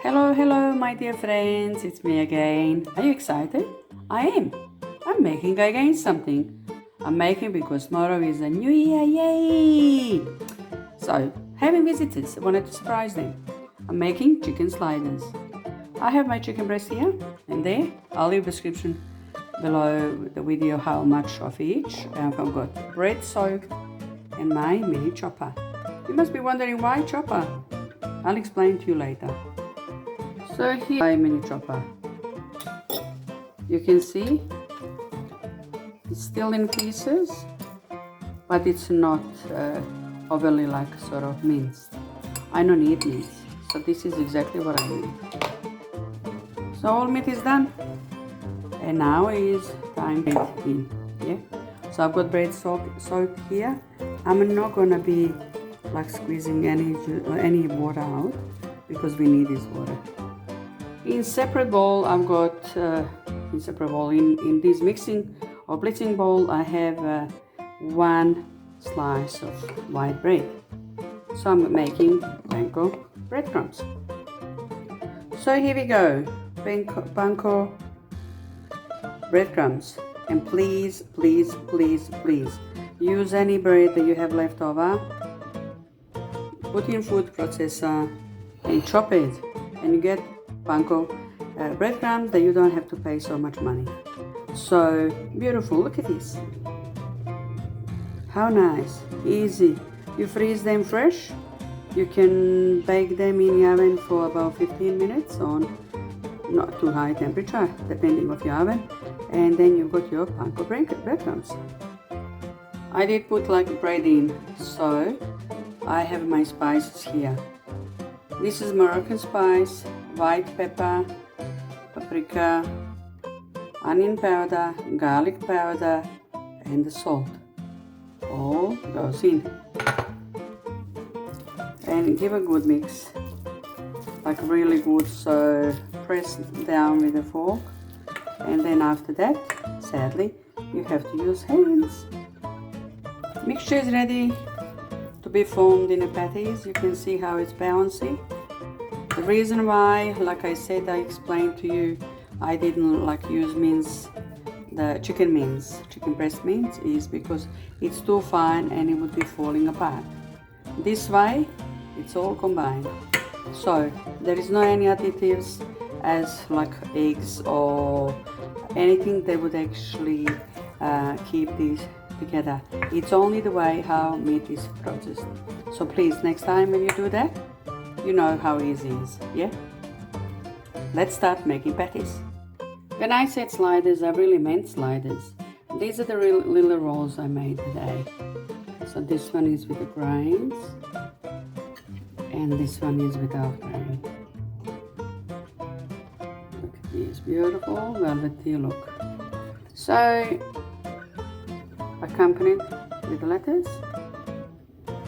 Hello, my dear friends, it's me again. Are you excited? I am. I'm making again something. I'm making because tomorrow is a new year, yay! So, having visitors, I wanted to surprise them. I'm making chicken sliders. I have my chicken breast here and there. I'll leave a description below the video how much of each. I've got bread soaked and my mini chopper. You must be wondering why chopper. I'll explain to you later. So here my mini chopper. You can see it's still in pieces, but it's not overly like sort of minced. I don't need meat, so this is exactly what I need. So all meat is done, and now is time to get in. Yeah. So I've got bread soaked here. I'm not gonna be like squeezing any water out because we need this water. In separate bowl, I've got in this mixing or blitzing bowl, I have one slice of white bread. So I'm making Panko breadcrumbs. So here we go, Panko breadcrumbs. And please, please, please, please use any bread that you have left over. Put in food processor and chop it, and you get Panko breadcrumbs that you don't have to pay so much money. So beautiful, look at this. How nice, easy. You freeze them fresh. You can bake them in the oven for about 15 minutes on not too high temperature, depending of your oven. And then you've got your Panko breadcrumbs. I did put like bread in, so I have my spices here. This is Moroccan spice, white pepper, paprika, onion powder, garlic powder, and the salt. All goes in. And give a good mix, like really good, so press down with a fork. And then after that, sadly, you have to use hands. Mixture is ready to be formed in the patties. You can see how it's bouncy. The reason why, like I said, I explained to you, I didn't like use the chicken breast mince, is because it's too fine and it would be falling apart. This way, it's all combined. So there is no any additives as like eggs or anything that would actually keep these together. It's only the way how meat is processed. So please, next time when you do that, you know how easy it is, yeah? Let's start making patties. When I said sliders, I really meant sliders. These are the little rolls I made today. So this one is with the grains, and this one is without grain. Look at these beautiful velvety look. So accompanied with the lettuce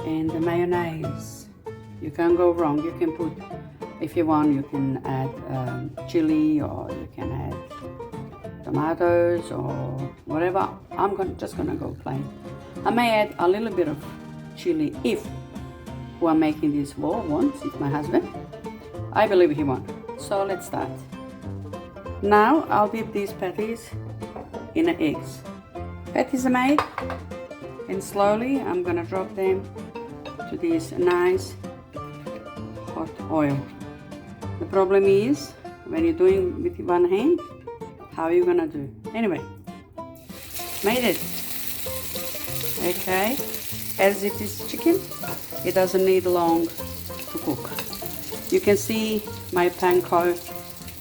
and the mayonnaise. You can't go wrong. You can put, if you want, you can add chilli, or you can add tomatoes or whatever. I'm just gonna go plain. I may add a little bit of chilli if who I'm making this for wants. It's my husband. I believe he wants. So let's start. Now I'll dip these patties in the eggs. Patties are made, and slowly I'm gonna drop them to this nice hot oil. The problem is when you're doing with one hand, how are you gonna do? Anyway, made it. Okay, as it is chicken, it doesn't need long to cook. You can see my Panko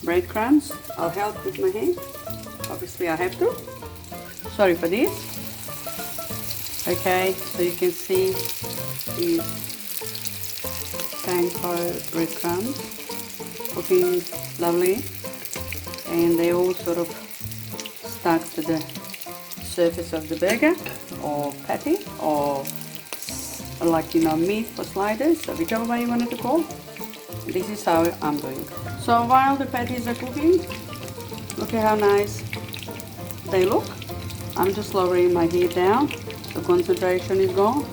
breadcrumbs. I'll help with my hand. Obviously I have to. Sorry for this. Okay, so you can see these Panko breadcrumbs cooking lovely, and they all sort of stuck to the surface of the burger or patty, or like, you know, meat for sliders, so whichever way you want it to call. This is how I'm doing. So while the patties are cooking, look at how nice they look. I'm just lowering my heat down, the concentration is gone.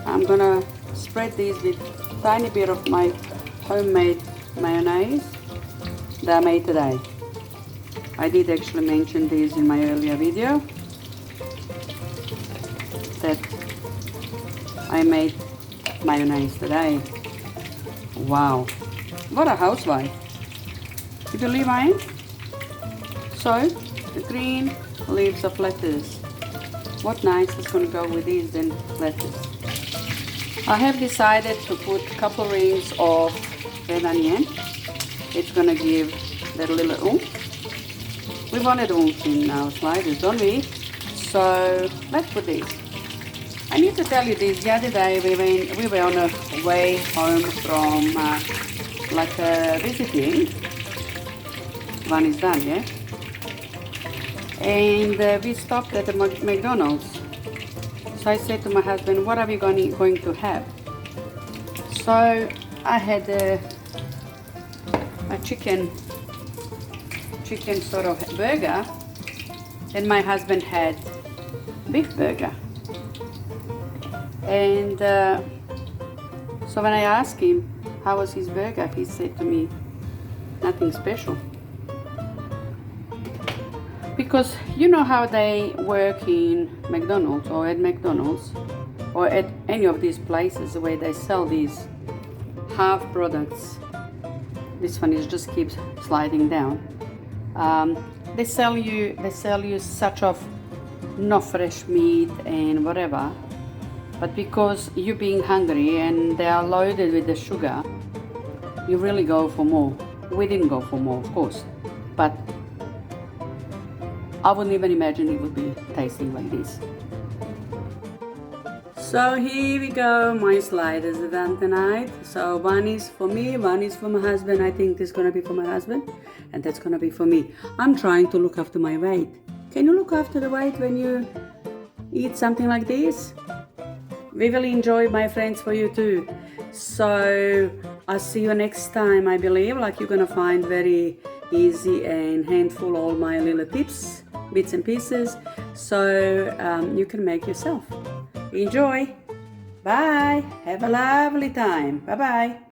I'm gonna spread these with tiny bit of my homemade mayonnaise that I made today. I did actually mention this in my earlier video, that I made mayonnaise today. Wow, what a housewife. You believe I am? So, the green leaves of lettuce. What nice is going to go with these than lettuce. I have decided to put a couple rings of red onion. It's going to give that little oomph. We wanted oomph in our sliders, don't we? So let's put these. I need to tell you this. The other day we were on a way home from visiting. One is done, yeah? And we stopped at the McDonald's. So I said to my husband, what are we going to have? So I had a chicken sort of burger, and my husband had beef burger. And so when I asked him how was his burger, he said to me, nothing special. Because you know how they work in McDonald's or at McDonald's or at any of these places where they sell these half products. This one is just keeps sliding down. They sell you such of no fresh meat and whatever, but because you're being hungry and they are loaded with the sugar, you really go for more. We didn't go for more, of course, but I wouldn't even imagine it would be tasting like this. So here we go, my sliders are done tonight. So one is for me, one is for my husband. I think this is gonna be for my husband, and that's gonna be for me. I'm trying to look after my weight. Can you look after the weight when you eat something like this? We will enjoy, my friends, for you too. So I'll see you next time. I believe like you're gonna find very easy and handful all my little tips, bits and pieces, so you can make yourself. Enjoy. Bye. Have a lovely time. Bye bye.